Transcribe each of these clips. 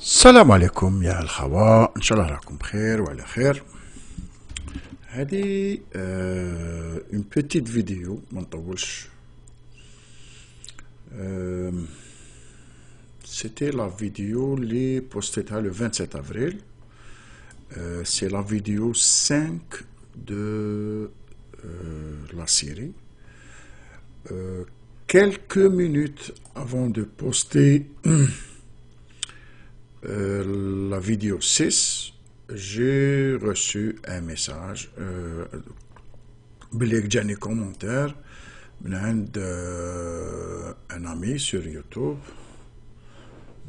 السلام عليكم يا الخوة، ان شاء الله راكم بخير وعلى خير. هذه une petite vidéo ما نطولش. C'était la vidéo اللي postée le 27 avril. C'est la vidéo 5 de la série. Quelques minutes avant de poster la vidéo 6, j'ai reçu un message بلي جاني commentaire من عند un ami sur YouTube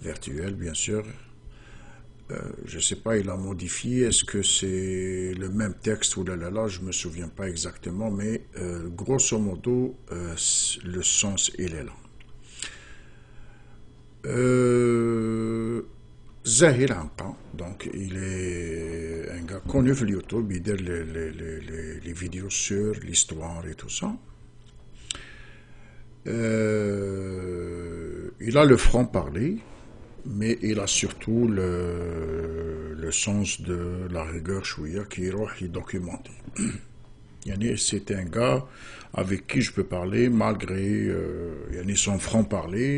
virtuel bien sûr. Je sais pas, il a modifié, est-ce que c'est le même texte ou là, je me souviens pas exactement, mais grosso modo le sens il est là. Zahir Anqa, donc il est un gars connu sur YouTube, il dit les vidéos sur l'histoire et tout ça. Il a le franc-parler, mais il a surtout le sens de la rigueur chouïa qui est documenté. C'est un gars avec qui je peux parler malgré son franc-parler,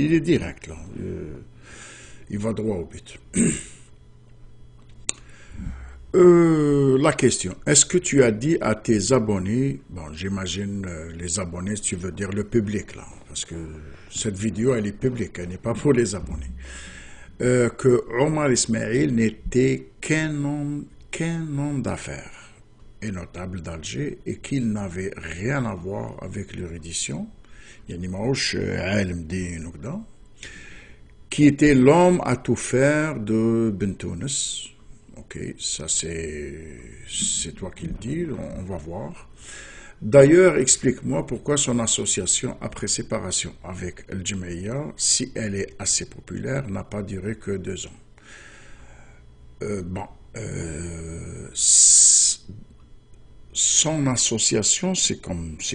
il est direct là. Il va droit au but. La question, est-ce que tu as dit à tes abonnés, bon j'imagine les abonnés, tu veux dire le public là, parce que cette vidéo elle est publique, elle n'est pas pour les abonnés, que Omar Ismail n'était qu'un homme d'affaires et notable d'Alger et qu'il n'avait rien à voir avec l'érudition, qui était l'homme à tout faire de Bentounes. Ok, ça c'est toi qui le dis, on va voir. D'ailleurs, explique-moi pourquoi son association, après séparation avec El Jemaya, si elle est assez populaire, n'a pas duré que 2 ans. Son association, c'est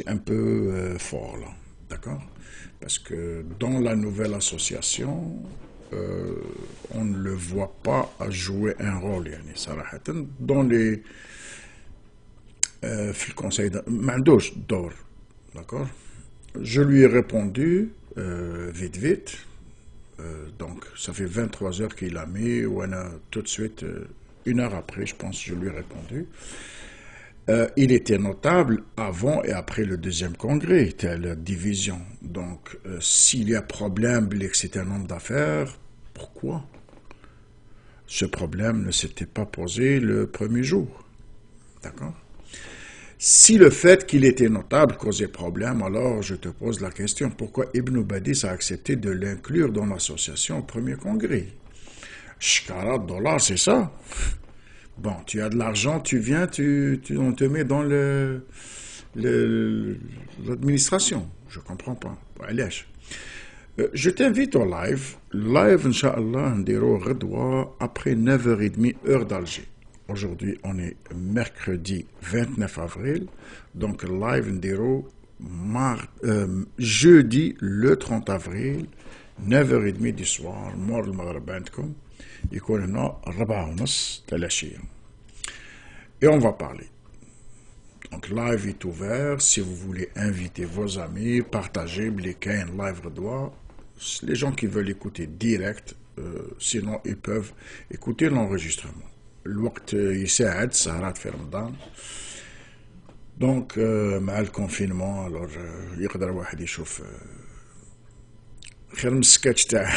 un peu fort là, d'accord? Parce que dans la nouvelle association, on ne le voit pas jouer un rôle, dans les le conseil d'or, d'accord. Je lui ai répondu vite, donc ça fait 23 heures qu'il a mis, ou tout de suite, 1 heure après, je pense, je lui ai répondu. Il était notable avant et après le 2e congrès, telle division. Donc, s'il y a problème, que c'est un homme d'affaires, pourquoi ce problème ne s'était pas posé le 1er jour? D'accord? Si le fait qu'il était notable causait problème, alors je te pose la question, pourquoi Ibn Badis a accepté de l'inclure dans l'association au 1er congrès? $40, c'est ça? Bon, tu as de l'argent, tu viens, on te met dans l'administration. Je ne comprends pas. Je t'invite au live. Live, Inch'Allah, après 9h30, heure d'Alger. Aujourd'hui, on est mercredi 29 avril. Donc, live, jeudi, le 30 avril, 9h30 du soir, mort le Maghreb عندكم. يكون هنا 4:30 تاع العشية. Et on va parler. Donc live est ouvert, si vous voulez inviter vos amis, partager, bliquer un live droit. Les gens qui veulent écouter direct, sinon ils peuvent écouter l'enregistrement. الوقت يساعد سهرات في رمضان. Donc مع الكونفينمون alors يقدر واحد يشوف خير من السكتش تاع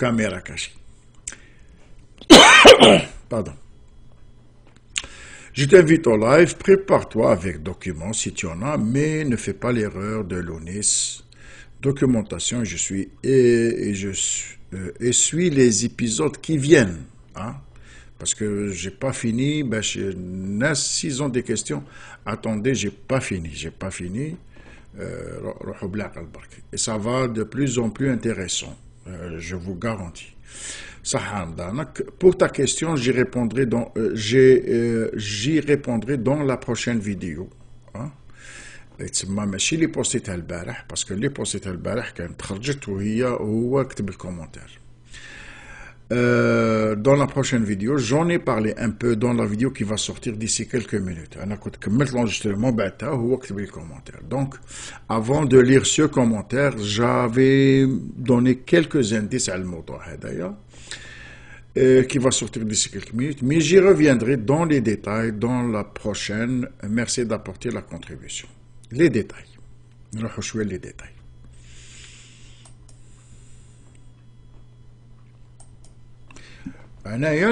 caméra cachée. Pardon. Je t'invite au live, prépare-toi avec documents si tu en as, mais ne fais pas l'erreur de l'ONIS. Documentation, je suis les épisodes qui viennent. Hein? Parce que j'ai pas fini, s'ils ont des questions, attendez, j'ai pas fini. Et ça va de plus en plus intéressant. Je vous garantis. Pour ta question, j'y répondrai dans la prochaine vidéo. تسمى ماشي اللي بوستيتها البارح، باسكو اللي بوستيتها البارح كانت خرجت وهو كتب الكومونتير. Dans la prochaine vidéo, j'en ai parlé un peu dans la vidéo qui va sortir d'ici quelques minutes. Donc, avant de lire ce commentaire, j'avais donné quelques indices à d'ailleurs, qui va sortir d'ici quelques minutes, mais j'y reviendrai dans les détails dans la prochaine. Merci d'apporter la contribution. Les détails. Les détails. Les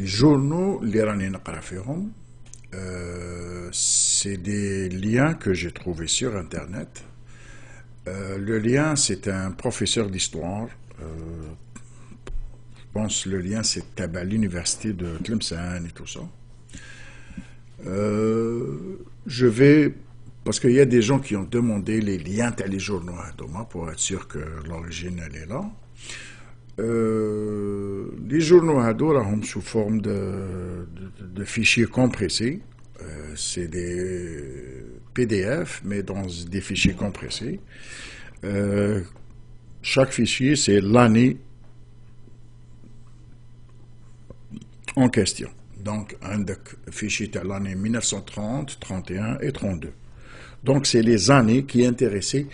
journaux, c'est des liens que j'ai trouvés sur Internet. Le lien, c'est un professeur d'histoire. Je pense le lien, c'est à l'université de Tlemcen et tout ça. Je vais, parce qu'il y a des gens qui ont demandé les liens les journaux à Thomas pour être sûr que l'origine, elle est là. Les journaux sont sous forme de fichiers compressés. C'est des PDF, mais dans des fichiers compressés. Chaque fichier, c'est l'année en question. Donc, un fichier de l'année 1930, 31 et 32. Donc, c'est les années qui intéressaient.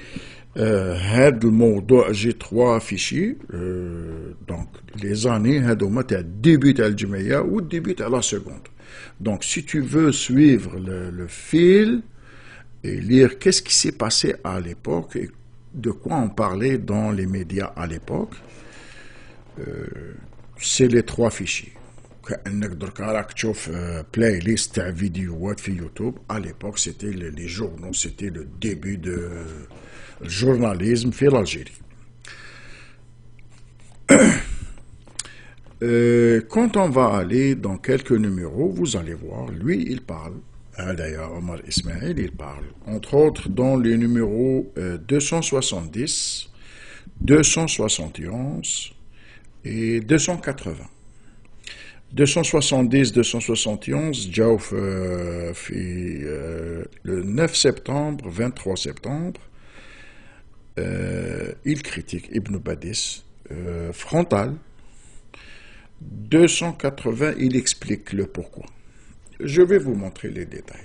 J'ai trois fichiers. Donc, les années, début à l'Jumaya ou début à la seconde. Donc, si tu veux suivre le fil et lire qu'est-ce qui s'est passé à l'époque et de quoi on parlait dans les médias à l'époque, c'est les trois fichiers. Playlist vidéo sur YouTube. À l'époque, c'était les journaux, c'était le début de journalisme en Algérie. Quand on va aller dans quelques numéros, vous allez voir, lui, il parle. D'ailleurs, Omar Ismail, il parle. Entre autres, dans les numéros 270, 271 et 280. 270, 271, Jaouf, le 9 septembre, 23 septembre, il critique Ibn Badis, frontal. 280, il explique le pourquoi. Je vais vous montrer les détails.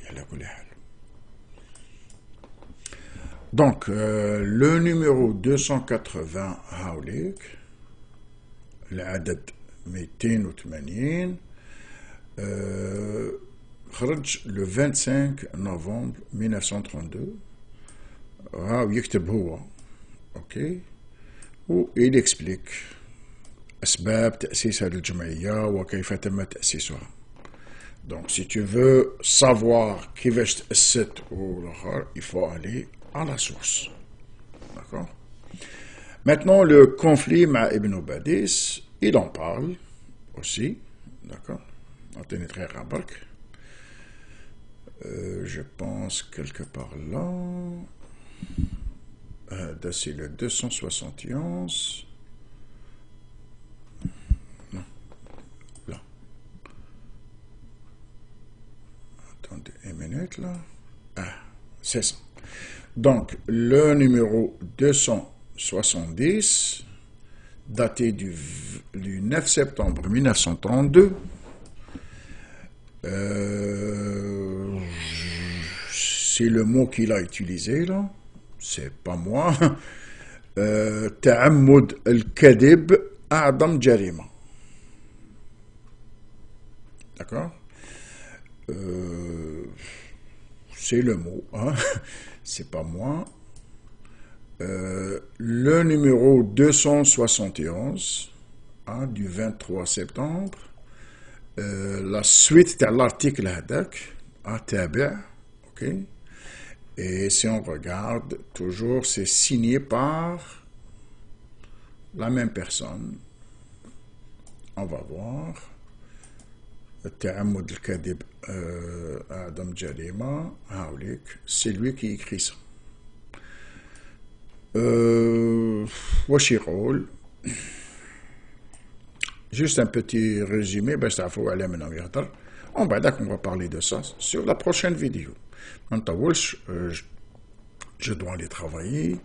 Donc, le numéro 280, Hawlik, العدد 280, خرج le 25 novembre 1932. يكتب هو. OK. Où il explique أسباب تأسيس هذه الجمعية وكيف تم تأسيسها. Donc, si tu veux savoir كيفاش تأسست والآخر, il faut aller à la source. D'accord? Maintenant, le conflit avec Ibn Badis, il en parle aussi. D'accord? Je pense quelque part là. C'est le 271. Non. Là. Attendez une minute là. Ah, c'est ça. Donc, le numéro 270, daté du 9 septembre 1932, c'est le mot qu'il a utilisé là, c'est pas moi. تعمد الكذب أعظم جريمة. D'accord? C'est le mot, hein? C'est pas moi. Le numéro 271, hein, du 23 septembre, la suite de l'article Hadak, ok? Et si on regarde, toujours, c'est signé par la même personne. On va voir. تعمد الكذب أعظم جريمة. C'est lui qui écrit ça. واش يقول? Juste un petit résumé, باش تعرفوا على من يهضر. On va parler de ça sur la prochaine vidéo. Je dois aller travailler.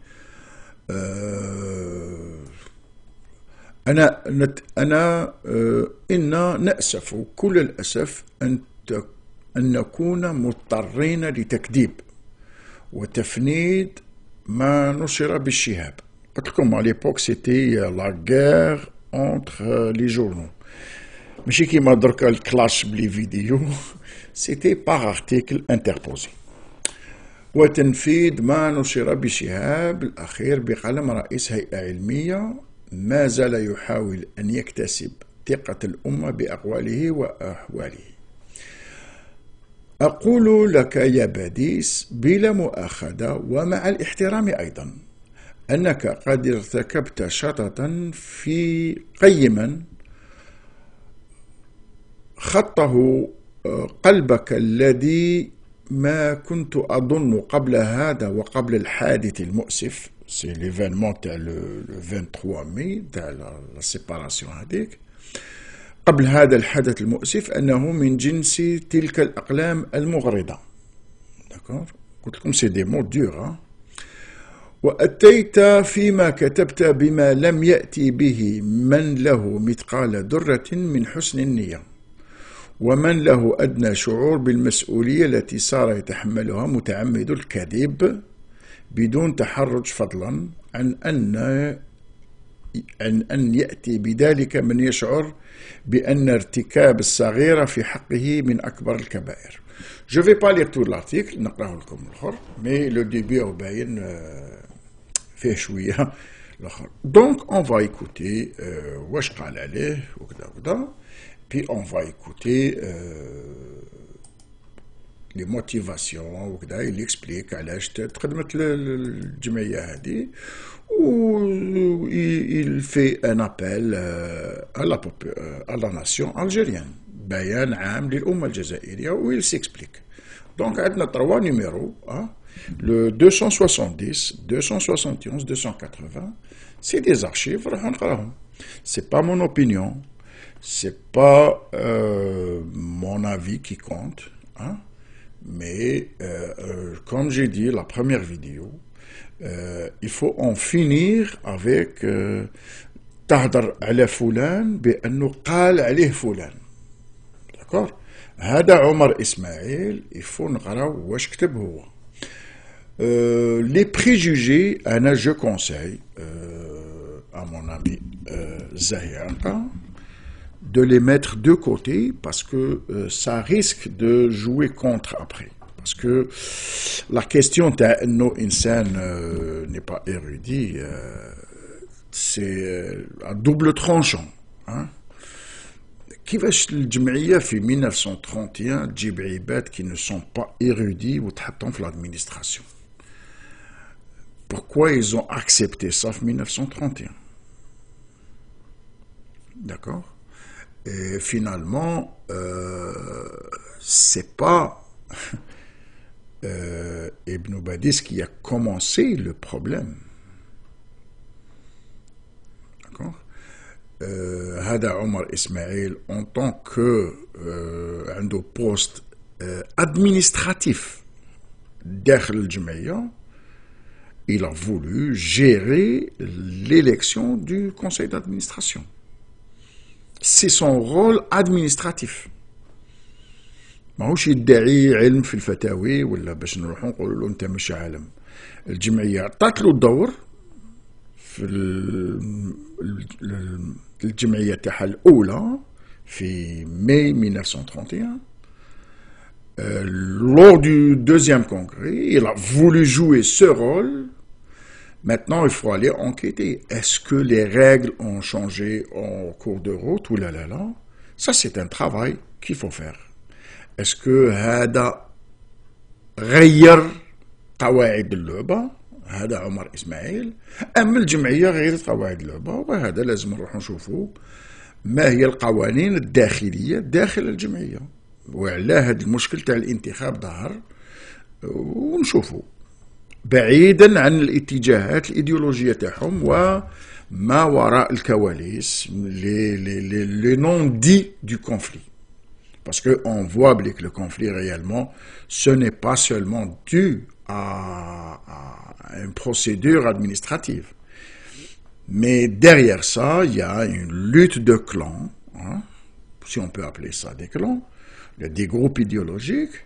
إنا نأسف كل الأسف أن نكون مضطرين لتكذيب وتفنيد ما نشر بالشهاب. قلت لكم à l'époque c'était la guerre entre les journaux. ماشي كيما دركا الكلاش بلي فيديو c'était par article interposé. وتنفيذ ما نشر بشهاب الأخير بقلم رئيس هيئة علمية ما زال يحاول أن يكتسب ثقة الأمة بأقواله وأحواله. أقول لك يا باديس بلا مؤاخذة ومع الاحترام أيضا أنك قد ارتكبت شططا في قيما خطه قلبك الذي ما كنت أظن قبل هذا وقبل الحادث المؤسف. سي ليفينمون تاع لو 23 مي تاع لا سيباراسيون هذيك. قبل هذا الحدث المؤسف أنه من جنس تلك الأقلام المغرضة. داكور قلت لكم سي دي مو دور. وأتيت فيما كتبت بما لم يأتي به من له مثقال ذرة من حسن النية ومن له أدنى شعور بالمسؤولية التي صار يتحملها متعمد الكذب بدون تحرج، فضلا عن أن يأتي بذلك من يشعر بأن ارتكاب الصغيرة في حقه من أكبر الكبائر. Je vais pas lire tout l'article نقراه لكم الآخر mais le début باين فيه شوية الآخر. Donc on va écouter واش قال عليه وكذا وكذا. Puis on va écouter les motivations وكذا. Il explique علاش تقدمت الجمعية هذه و il fait un appel à la nation algérienne. بيان عام للأمة الجزائرية و il s'explique. Donc عندنا 3 numéros le 270, 271, 280 c'est des archives راح نقراهم. C'est pas mon opinion. C'est pas mon avis qui compte, hein? Mais comme j'ai dit la première vidéo, il faut en finir avec تهدر على فلان بأنه قال عليه فلان. d'accord. هذا عمر إسماعيل. il faut نقراو واش كتب هو. les préjugés أنا je conseille à mon ami Zahir de les mettre de côté parce que ça risque de jouer contre après. Parce que la question d'Anno Insan n'est pas érudit, c'est à double tranchant. كيفاش الجمعية في 1931 تجيب عباد qui ne sont pas érudits وتحطهم في l'administration. Pourquoi ils ont accepté ça en 1931? D'accord. Et finalement, c'est pas Ibn Badis qui a commencé le problème. D'accord. هذا عمر إسماعيل en tant que عنده poste administratif داخل الجمعية, il a voulu gérer l'élection du conseil d'administration. C'est son rôle administratif. ماهوش يدعي علم في الفتاوي ولا باش نروحوا نقولوا له انت مش عالم. الجمعيه عطات له الدور في الجمعيه تاعها الاولى في ماي 1931. Lors du deuxième congrès, il a voulu jouer ce rôle. Maintenant, il faut aller enquêter. Est-ce que les règles ont changé en cours de route ou là là là? Ça, c'est un travail qu'il faut faire. Est-ce que هذا غير قواعد اللعبة؟ هذا عمر إسماعيل. أما الجمعية غيرت قواعد اللعبة وهذا لازم نروح نشوفوا ما هي القوانين الداخلية داخل الجمعية وعلى هذا المشكل تاع الانتخاب ظهر ونشوفوا بعيدا عن الاتجاهات الإيديولوجية تاعهم وما وراء الكواليس les non-dits du conflit. Parce qu'on voit que le conflit réellement, ce n'est pas seulement dû à une procédure administrative. Mais derrière ça, il y a une lutte de clans, hein, si on peut appeler ça des clans, des groupes idéologiques,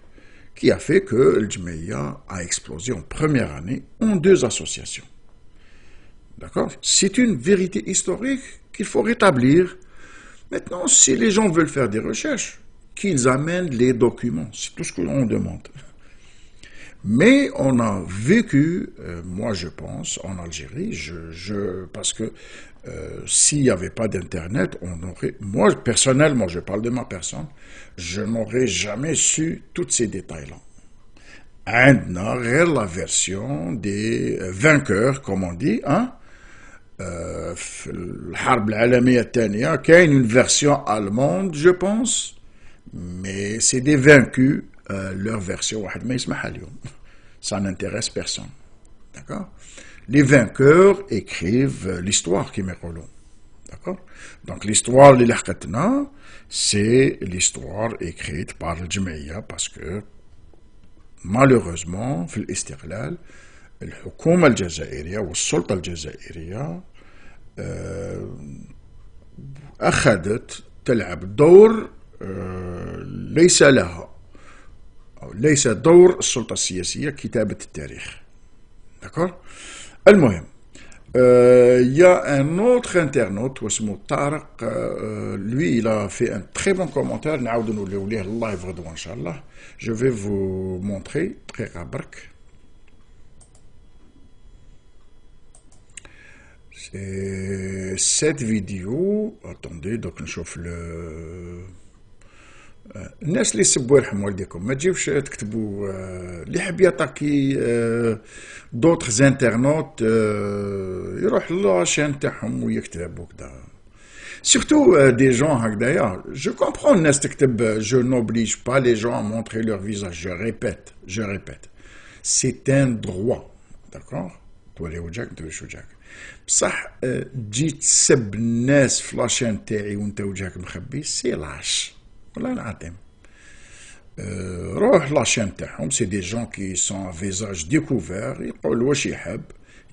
qui a fait que le Jmeya a explosé en première année en 2 associations. D'accord? C'est une vérité historique qu'il faut rétablir. Maintenant, si les gens veulent faire des recherches, qu'ils amènent les documents. C'est tout ce que l'on demande. Mais on a vécu, moi je pense, en Algérie, parce que s'il n'y avait pas d'Internet, on aurait, moi personnellement, je parle de ma personne, je n'aurais jamais su tous ces détails-là. عندنا غير la version des vainqueurs, comme on dit, hein? في الحرب العالمية الثانية كاين une version allemande, je pense, mais c'est des vaincus, leur version واحد ما يسمعها اليوم. Ça n'intéresse personne. D'accord? Les vainqueurs écrivent l'histoire qui m'écoule. D'accord? Donc l'histoire اللي لحقتنا, c'est l'histoire écrite par le Jmeya parce que malheureusement في الاستقلال الحكومة الجزائرية والسلطة الجزائرية أخذت تلعب دور ليس لها أو ليس دور السلطة السياسية كتابة التاريخ. D'accord? المهم il y a un autre internaute واسمه طارق, lui il a fait un très bon commentaire, نعاود نوليو ليه اللايف غدوة إن شاء الله. Je vais vous montrer دقيقة برك. C'est cette vidéo. Attendez, donc نشوف الناس اللي يسبوا يرحم والديكم ما تجيوش تكتبوا اللي يحب يعطاكي دوطخ انترنوت يروح لاشين تاعهم ويكتب وكذا. Surtout des gens هكذايا. Je comprends الناس تكتب je n'oblige pas les gens à montrer leur visage. Je répète. C'est un droit. D'accord? توري وجهك ما توريش وجهك. بصح تجي تسب الناس في لاشين تاعي وانت وجهك مخبي سي لاش. والله العظيم. روح لاشين تاعهم, سي دي جون كي سون فيزاج ديكوفير, يقول واش يحب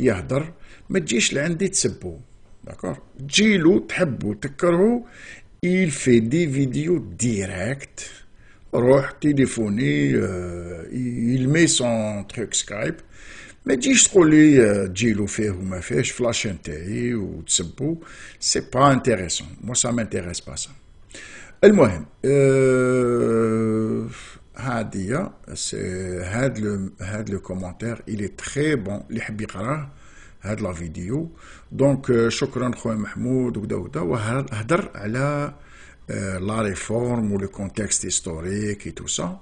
يهدر, ما تجيش لعندي تسبو. داكور, تجيلو تحبو تكرهو, il fait des vidéos direct, روح تليفوني, il met son truc Skype, ما تجيش تقول لي تجيلو فيه وما فيهش في لاشين تاعي وتسبو, سي با انتيريسون, مو سا مانتيريس با سا. المهم هادية هاد لو كومنتير il est très bon, اللي يحب يقراه هاد لا فيديو. دونك شكرا خويا محمود وكدا وكدا, وهدر على لا ريفورم و لو كونتكست هيستوريك et tout ça.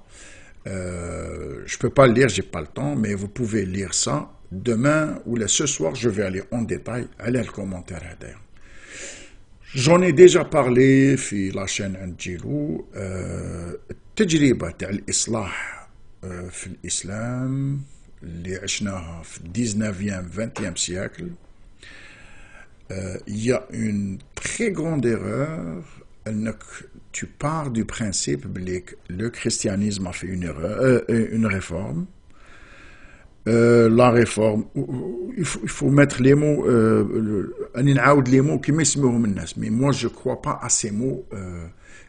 Je peux pas le lire, j'ai pas le temps, mais vous pouvez lire ça demain ou ce soir. Je vais aller en détail على الكومنتير هذايا. J'en ai déjà parlé في la chaîne Anjilou. التجربة تاع الإصلاح في الإسلام اللي عشناها في 19e 20e siècle. Il y a une très grande erreur. Tu pars du principe que le christianisme a fait une réforme. La réforme, il faut mettre les mots, les mots qui m'esmeront الناس. Mais moi je crois pas à ces mots,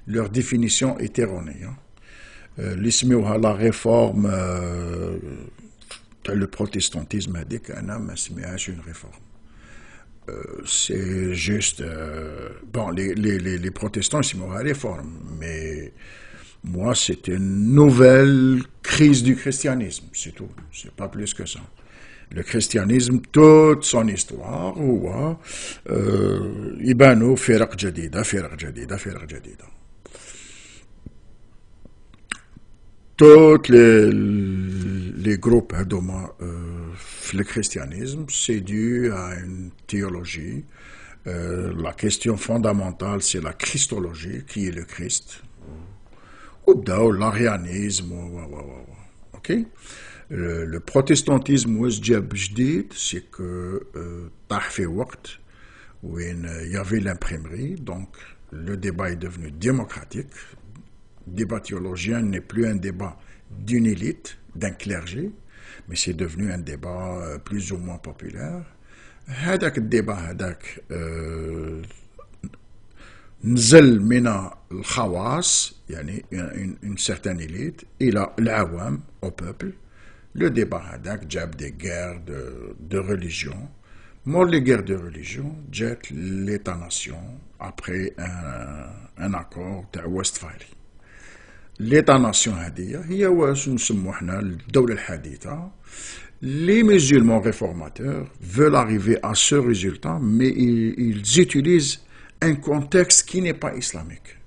leur définition est erronée. La réforme, le protestantisme a dit qu'un c'est une réforme. C'est juste, bon, les protestants ils sont à la réforme, mais moi, c'est une nouvelle crise du christianisme, c'est tout. C'est pas plus que ça. Le christianisme, toute son histoire, يبانو فرق جديدة. Tous les groupes le christianisme, c'est dû à une théologie. La question fondamentale, c'est la christologie, qui est le Christ. Ou l'arianisme, ok? Le protestantisme, c'est que في وقت où il y avait l'imprimerie, donc le débat est devenu démocratique. Le débat théologien n'est plus un débat d'une élite, d'un clergé, mais c'est devenu un débat plus ou moins populaire. هذاك الديبا هذاك نزل من الخواص يعني une certaine élite إلى العوام au peuple. Le débat هذاك جاب des guerres de religion. Mort les guerres de religion, جات l'État-nation après un accord تاع وستفالي. L'État-nation هذه هي واش نسموه حنا الدولة الحديثة. Les musulmans réformateurs veulent arriver à ce résultat, mais ils utilisent un contexte qui n'est pas islamique.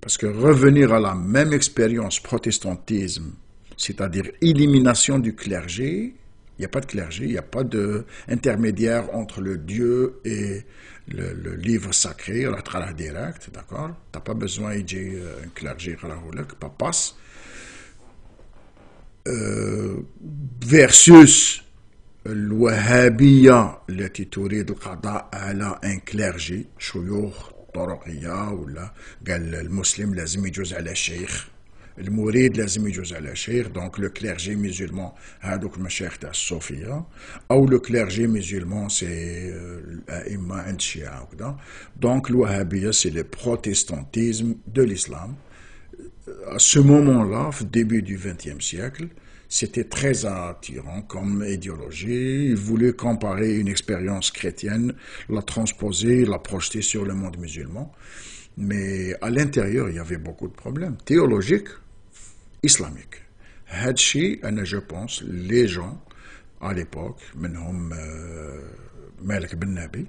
Parce que revenir à la même expérience protestantisme, c'est-à-dire élimination du clergé, il n'y a pas de clergé, il n'y a pas d'intermédiaire entre le Dieu et le livre sacré, la direct, d'accord? Tu n'as pas besoin d'un clergé, pas passe. Versus الوهابية التي تريد القضاء على ان كليرجي شيوخ طرقية ولا قال المسلم لازم يجوز على شيخ المريد لازم يجوز على شيخ دونك لو كليرجي ميزولمان هادوك المشايخ تاع الصوفية او لو كليرجي ميزولمان سي الائمة عند الشيعة وكذا دونك الوهابية سي لو بروتستانتيزم دو l'islam. À ce moment-là, au début du XXe siècle, c'était très attirant comme idéologie. Ils voulaient comparer une expérience chrétienne, la transposer, la projeter sur le monde musulman. Mais à l'intérieur, il y avait beaucoup de problèmes théologiques, islamiques. Hadchi, je pense, les gens à l'époque, منهم Malik Ben Nabi,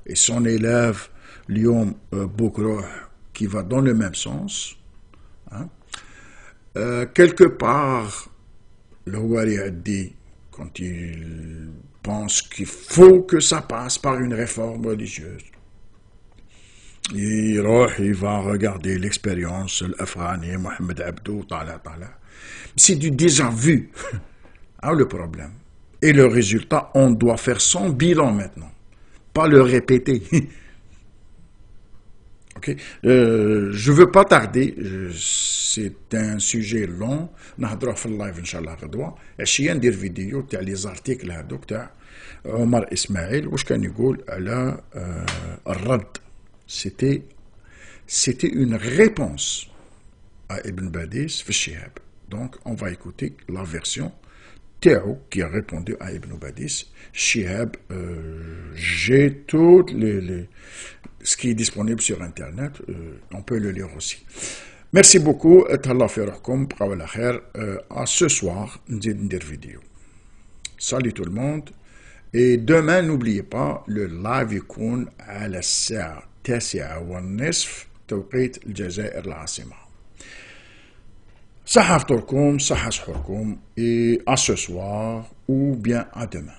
et son élève Lyon Boukrouh, qui va dans le même sens. Quelque part, le Houari a dit, quand il pense qu'il faut que ça passe par une réforme religieuse, il va regarder l'expérience, l'Afghani, Mohamed Abdou, c'est du déjà vu, le problème. Et le résultat, on doit faire son bilan maintenant, pas le répéter. Okay. Je ne veux pas tarder, c'est un sujet long, نهضروه في اللايف إن شاء الله غدوة، عشية ندير فيديو تاع لي زارتيكل هذوك تاع عمر إسماعيل واش كان يقول على الرد. C'était une réponse à Ibn Badis في الشهاب. Donc on va écouter la version Théo qui a répondu à Ibn Badis. Shihab, j'ai toutes ce qui est disponible sur Internet, on peut le lire aussi. Merci beaucoup, à ce soir, une vidéo. Salut tout le monde, et demain, n'oubliez pas, le live يكون على الساعة 9:30 توقيت الجزائر العاصمة. صحة فطوركم, صحة سحوركم, et à ce soir, ou bien à demain.